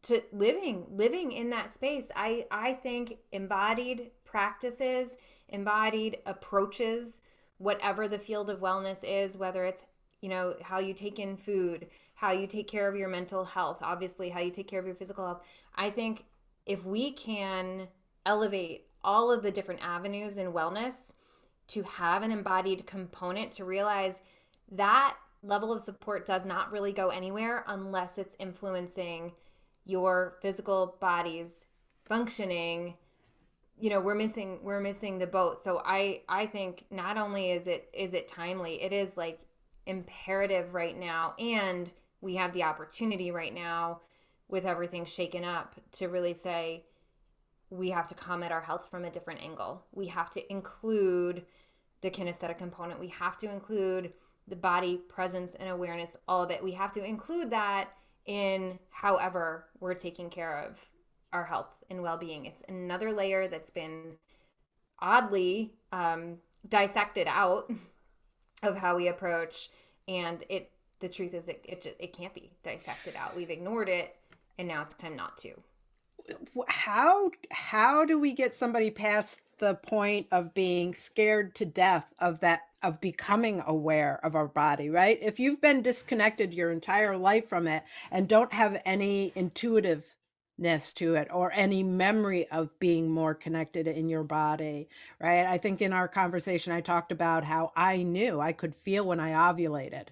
to living in that space. I think embodied practices, embodied approaches, whatever the field of wellness is, whether it's, you know, how you take in food, how you take care of your mental health, obviously how you take care of your physical health. I think if we can elevate all of the different avenues in wellness to have an embodied component, to realize that level of support does not really go anywhere unless it's influencing your physical body's functioning. You know, we're missing the boat. So I think not only is it timely, it is like imperative right now, and we have the opportunity right now with everything shaken up to really say we have to come at our health from a different angle. We have to include the kinesthetic component. We have to include the body presence and awareness, all of it. We have to include that in however we're taking care of our health and well-being. It's another layer that's been oddly dissected out of how we approach, and the truth is it can't be dissected out. We've ignored it, and now it's time not to. How do we get somebody past the point of being scared to death of that, of becoming aware of our body, right? If you've been disconnected your entire life from it and don't have any intuitiveness to it or any memory of being more connected in your body, right? I think in our conversation I talked about how I knew I could feel when I ovulated,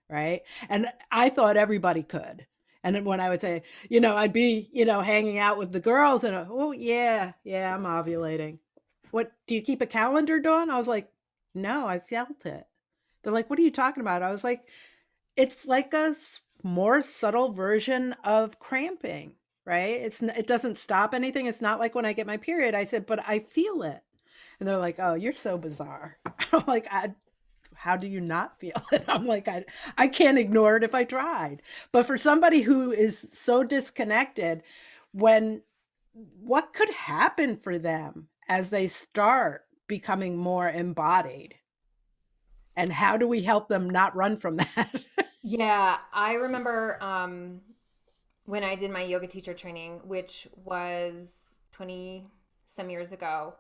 right? And I thought everybody could. And then when I would say, I'd be, hanging out with the girls and, oh, yeah, I'm ovulating. What, do you keep a calendar, Dawn? I was like, no, I felt it. They're like, what are you talking about? I was like, it's like a more subtle version of cramping, right? It doesn't stop anything. It's not like when I get my period. I said, but I feel it. And they're like, oh, you're so bizarre. I'm like, how do you not feel it? I'm like, I can't ignore it if I tried. But for somebody who is so disconnected, what could happen for them as they start becoming more embodied? And how do we help them not run from that? Yeah, I remember when I did my yoga teacher training, which was 20 some years ago,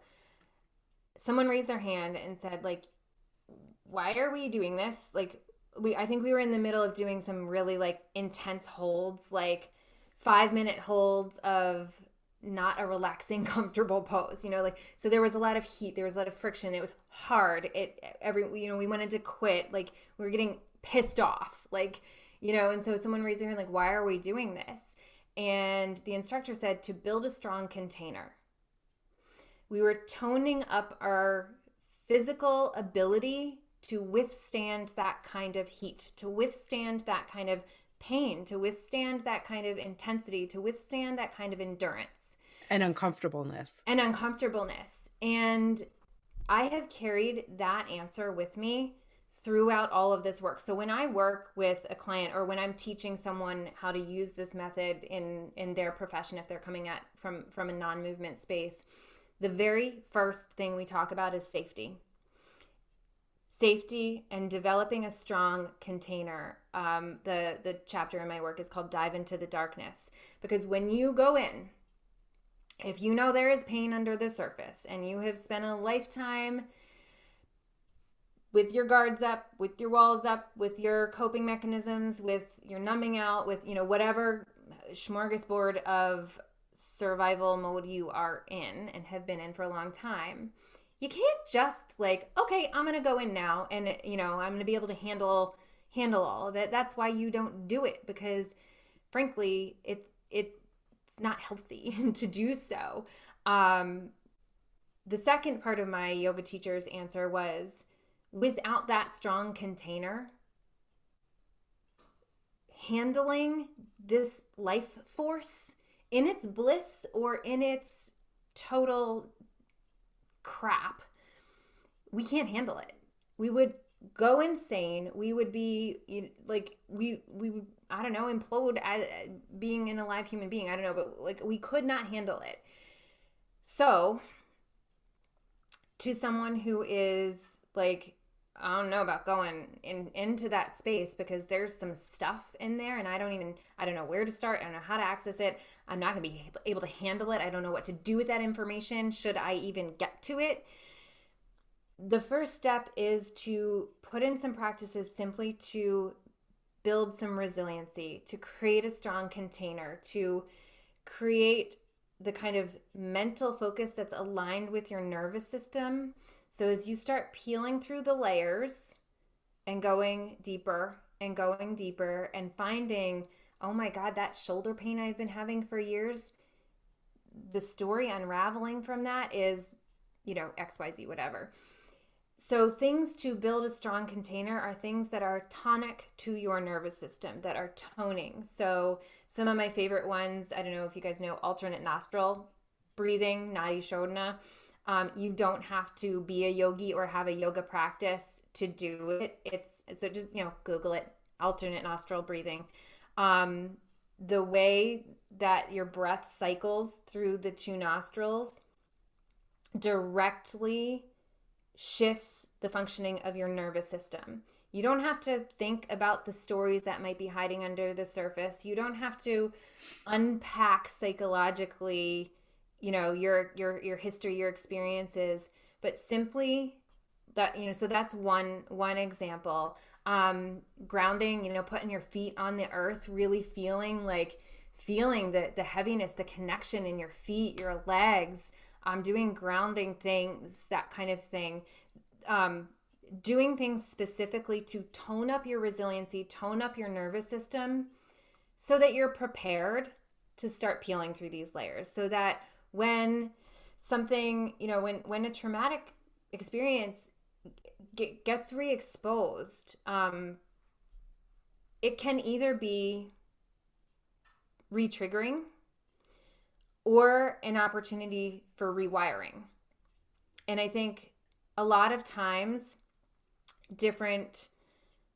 someone raised their hand and said, like, why are we doing this? Like, I think we were in the middle of doing some really like intense holds, like 5-minute holds of not a relaxing, comfortable pose, like, so there was a lot of heat, there was a lot of friction, it was hard. We wanted to quit, like, we were getting pissed off, like, and so someone raised their hand, like, why are we doing this? And the instructor said to build a strong container. We were toning up our physical ability to withstand that kind of heat, to withstand that kind of pain, to withstand that kind of intensity, to withstand that kind of endurance. And uncomfortableness. And I have carried that answer with me throughout all of this work. So when I work with a client or when I'm teaching someone how to use this method in their profession, if they're coming at from a non-movement space, the very first thing we talk about is safety. Safety and developing a strong container. The chapter in my work is called Dive into the Darkness. Because when you go in, if you know there is pain under the surface and you have spent a lifetime with your guards up, with your walls up, with your coping mechanisms, with your numbing out, with, whatever smorgasbord of survival mode you are in and have been in for a long time, you can't just like, okay, I'm going to go in now and, I'm going to be able to handle all of it. That's why you don't do it, because frankly, it's not healthy to do so. The second part of my yoga teacher's answer was, without that strong container, handling this life force in its bliss or in its total crap, we can't handle it. We would go insane. We would be like we would, I don't know, implode as being an alive human being. I don't know, but like we could not handle it. So to someone who is like, I don't know about going into that space, because there's some stuff in there and I don't know where to start. I don't know how to access it. I'm not going to be able to handle it. I don't know what to do with that information. Should I even get to it? The first step is to put in some practices simply to build some resiliency, to create a strong container, to create the kind of mental focus that's aligned with your nervous system. So as you start peeling through the layers and going deeper and finding, oh my God, that shoulder pain I've been having for years, the story unraveling from that is, XYZ, whatever. So, things to build a strong container are things that are tonic to your nervous system, that are toning. So, some of my favorite ones, I don't know if you guys know alternate nostril breathing, Nadi Shodhana. You don't have to be a yogi or have a yoga practice to do it. So just, Google it, alternate nostril breathing. The way that your breath cycles through the two nostrils directly shifts the functioning of your nervous system. You don't have to think about the stories that might be hiding under the surface. You don't have to unpack psychologically, your history, your experiences, but simply that, so that's one example. Grounding, putting your feet on the earth, really feeling the heaviness, the connection in your feet, your legs, doing grounding things, that kind of thing. Doing things specifically to tone up your resiliency, tone up your nervous system so that you're prepared to start peeling through these layers. So that when something, when a traumatic experience gets re-exposed, it can either be re-triggering or an opportunity for rewiring. And I think a lot of times different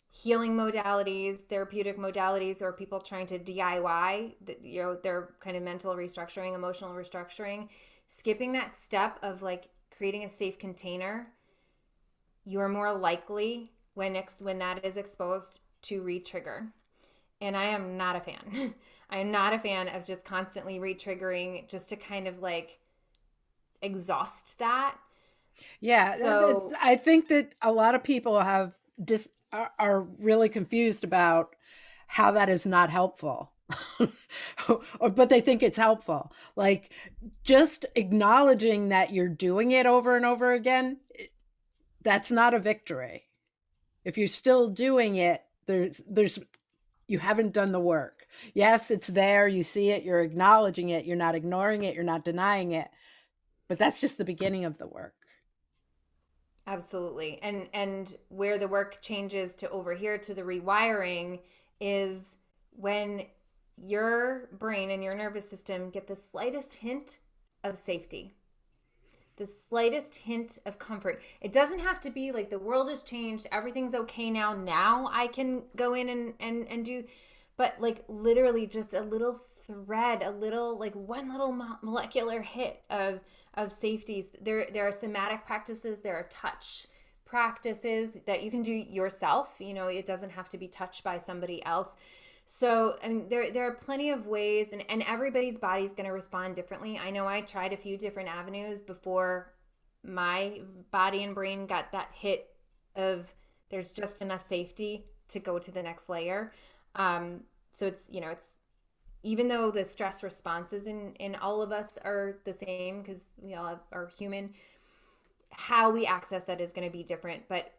healing modalities, therapeutic modalities, or people trying to DIY, their kind of mental restructuring, emotional restructuring, skipping that step of like creating a safe container, you're more likely when that is exposed to re-trigger. And I am not a fan. I am not a fan of just constantly re-triggering just to kind of like exhaust that. Yeah, So I think that a lot of people are really confused about how that is not helpful. But they think it's helpful. Like just acknowledging that you're doing it over and over again, that's not a victory. If you're still doing it, there's you haven't done the work. Yes, it's there, you see it, you're acknowledging it, you're not ignoring it, you're not denying it, but that's just the beginning of the work. absolutely. And where the work changes to over here to the rewiring is when your brain and your nervous system get the slightest hint of safety, the slightest hint of comfort. It doesn't have to be like the world has changed, everything's okay now. Now I can go in and do, but like literally just a little thread, a little like one little molecular hit of safeties. There are somatic practices, there are touch practices that you can do yourself. It doesn't have to be touched by somebody else. So, I mean, there are plenty of ways, and everybody's body's going to respond differently. I know I tried a few different avenues before my body and brain got that hit of there's just enough safety to go to the next layer. So it's even though the stress responses in all of us are the same because we all are human, how we access that is going to be different. But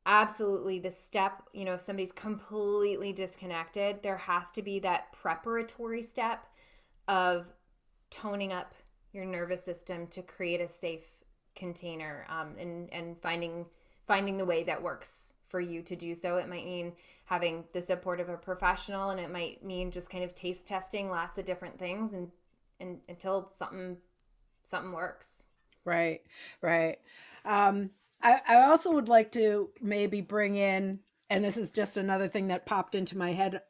absolutely the step, if somebody's completely disconnected, there has to be that preparatory step of toning up your nervous system to create a safe container, and finding the way that works for you to do so. It might mean having the support of a professional, and it might mean just kind of taste testing lots of different things and until something works. Right, right. Um, I also would like to maybe bring in, and this is just another thing that popped into my head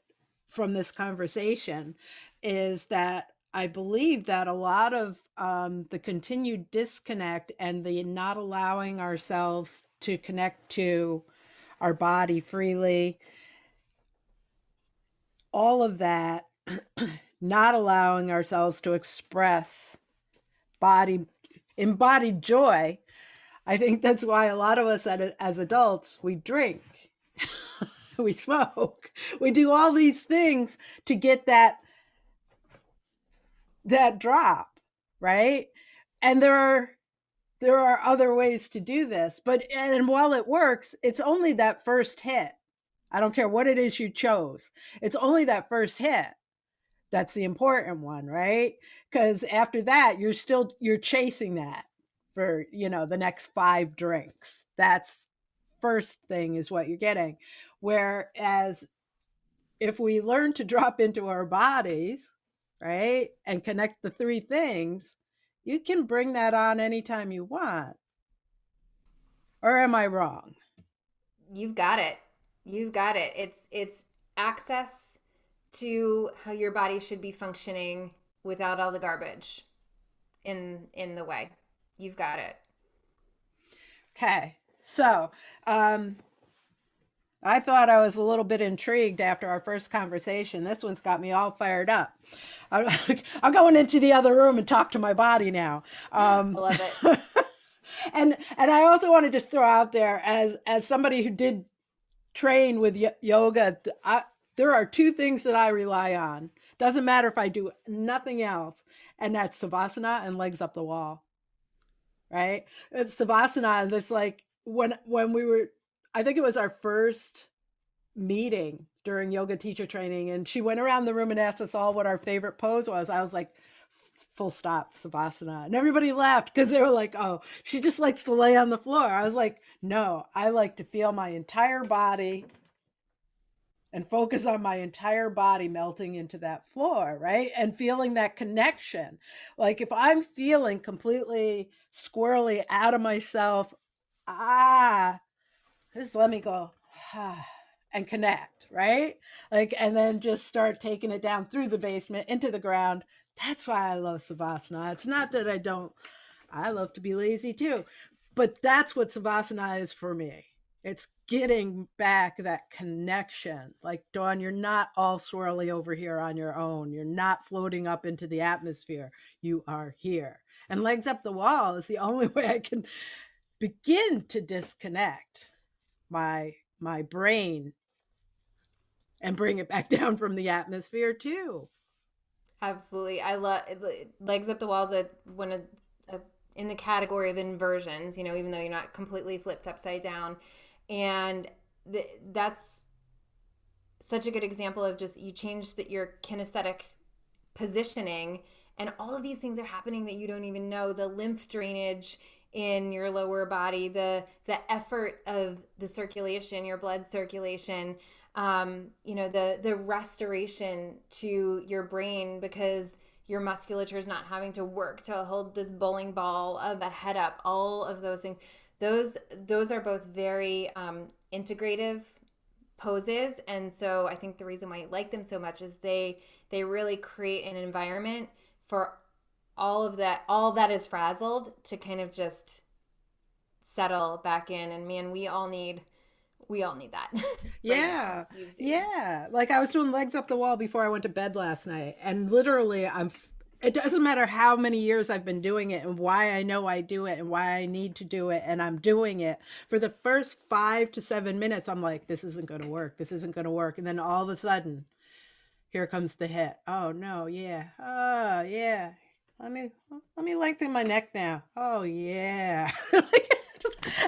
from this conversation, is that I believe that a lot of the continued disconnect and the not allowing ourselves to connect to our body freely, all of that, not allowing ourselves to express body, embodied joy. I think that's why a lot of us as adults, we drink, we smoke, we do all these things to get that drop, right? And there are other ways to do this, but and while it works, it's only that first hit. I don't care what it is you chose. It's only that first hit that's the important one, right? Because after that, you're chasing that for, the next 5 drinks. That's first thing is what you're getting. Whereas if we learn to drop into our bodies, right, and connect the three things, you can bring that on anytime you want. Or am I wrong? You've got it. You've got it. It's access to how your body should be functioning without all the garbage in the way. You've got it. Okay. So, I thought I was a little bit intrigued after our first conversation. This one's got me all fired up. I'm going into the other room and talk to my body now. I love it. And I also want to just throw out there, as somebody who did train with yoga, there are two things that I rely on. Doesn't matter if I do nothing else, and that's savasana and legs up the wall. Right? It's savasana, and it's like when we were, I think it was our first meeting during yoga teacher training, and she went around the room and asked us all what our favorite pose was. I was like, full stop, savasana. And everybody laughed because they were like, oh, she just likes to lay on the floor. I was like, no, I like to feel my entire body and focus on my entire body melting into that floor, right? And feeling that connection. Like if I'm feeling completely squirrely out of myself, ah, just let me go and connect, right? Like, and then just start taking it down through the basement into the ground. That's why I love savasana. It's not that I don't, I love to be lazy too, but that's what savasana is for me. It's getting back that connection. Like, Dawn, you're not all swirly over here on your own. You're not floating up into the atmosphere. You are here. And legs up the wall is the only way I can begin to disconnect my brain and bring it back down from the atmosphere too. Absolutely. I love legs up the walls at one of a, in the category of inversions, even though you're not completely flipped upside down. And that's such a good example of just you change your kinesthetic positioning, and all of these things are happening that you don't even know. The lymph drainage in your lower body, the effort of the circulation, your blood circulation, the restoration to your brain because your musculature is not having to work to hold this bowling ball of a head up. All of those things, those are both very integrative poses, and so I think the reason why you like them so much is they really create an environment for all that is frazzled to kind of just settle back in. And man, we all need that right now Yeah. these days. Yeah. Like I was doing legs up the wall before I went to bed last night. And literally, it doesn't matter how many years I've been doing it and why I know I do it and why I need to do it. And I'm doing it for the first 5 to 7 minutes. I'm like, this isn't going to work. This isn't going to work. And then all of a sudden, here comes the hit. Oh, no. Yeah. Oh, yeah. Let me, let me lengthen my neck now. Oh, yeah.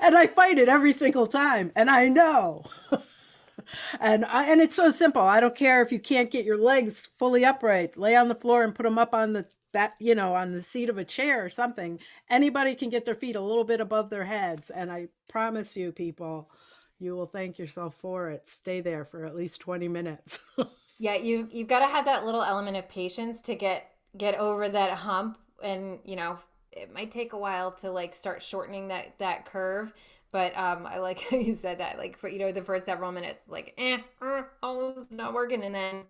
And I fight it every single time. And I know. And it's so simple. I don't care if you can't get your legs fully upright. Lay on the floor and put them up on on the seat of a chair or something. Anybody can get their feet a little bit above their heads, and I promise you, people, you will thank yourself for it. Stay there for at least 20 minutes. Yeah, you've got to have that little element of patience to get over that hump, and it might take a while to like start shortening that curve, But I like how you said that, like for the first several minutes, like all this is not working, and then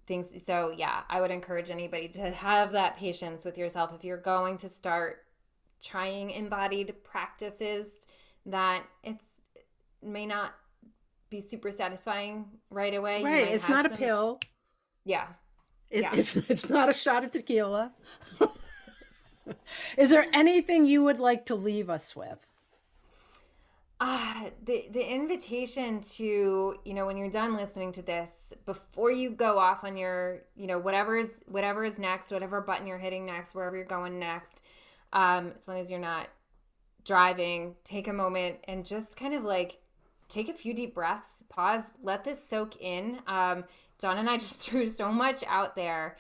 things. So yeah, I would encourage anybody to have that patience with yourself if you're going to start trying embodied practices that it's may not be super satisfying right away. You Right. might It's have not a some, pill. yeah, It, yeah. it's not a shot of tequila. Is there anything you would like to leave us with? The invitation to, when you're done listening to this, before you go off on your, whatever is next, whatever button you're hitting next, wherever you're going next, as long as you're not driving, take a moment and just kind of like take a few deep breaths, pause, let this soak in. Dawn and I just threw so much out there.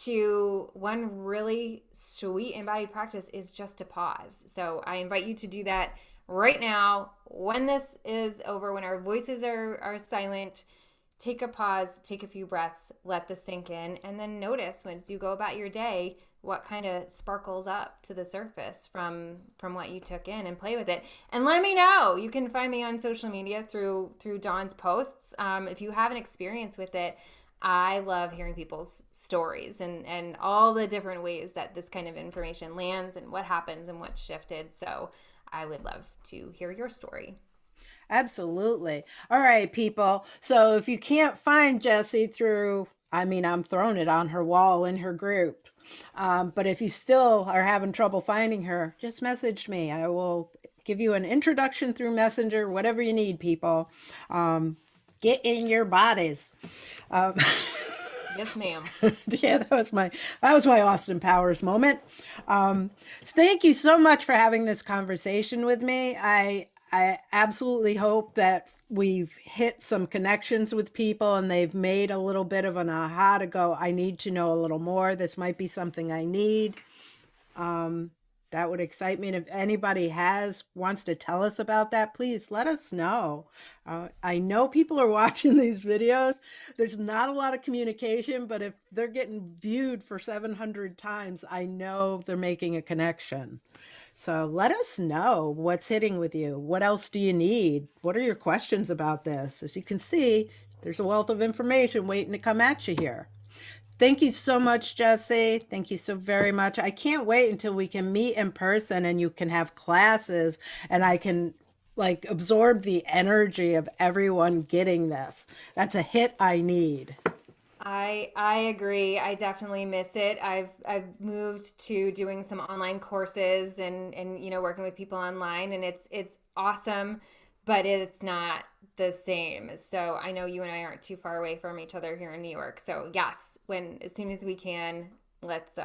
To one really sweet embodied practice is just to pause. So I invite you to do that right now. When this is over, when our voices are silent, take a pause, take a few breaths, let this sink in, and then notice once you go about your day what kind of sparkles up to the surface from what you took in, and play with it. And let me know. You can find me on social media through Dawn's posts. If you have an experience with it, I love hearing people's stories and all the different ways that this kind of information lands and what happens and what's shifted. So I would love to hear your story. Absolutely. All right, people. So if you can't find Jessie through, I mean, I'm throwing it on her wall in her group. But if you still are having trouble finding her, just message me. I will give you an introduction through Messenger, whatever you need, people. Get in your bodies. Um, Yes, ma'am. yeah, that was my Austin Powers moment. Thank you so much for having this conversation with me. I absolutely hope that we've hit some connections with people and they've made a little bit of an aha to go, I need to know a little more. This might be something I need. That would excite me. And if anybody wants to tell us about that, please let us know. I know people are watching these videos. There's not a lot of communication, but if they're getting viewed for 700 times, I know they're making a connection. So let us know what's hitting with you. What else do you need? What are your questions about this? As you can see, there's a wealth of information waiting to come at you here. Thank you so much, Jessie. Thank you so very much. I can't wait until we can meet in person and you can have classes and I can like absorb the energy of everyone getting this. That's a hit I need. I agree. I definitely miss it. I've moved to doing some online courses and working with people online, and it's awesome, but it's not the same. So I know you and I aren't too far away from each other here in New York. So yes, when as soon as we can, let's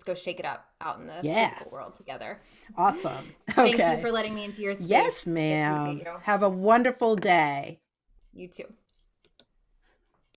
go shake it up out in the Yeah. physical world together. Awesome. Thank you Okay. for letting me into your Yes, space. I appreciate ma'am. you. Have a wonderful day. You too.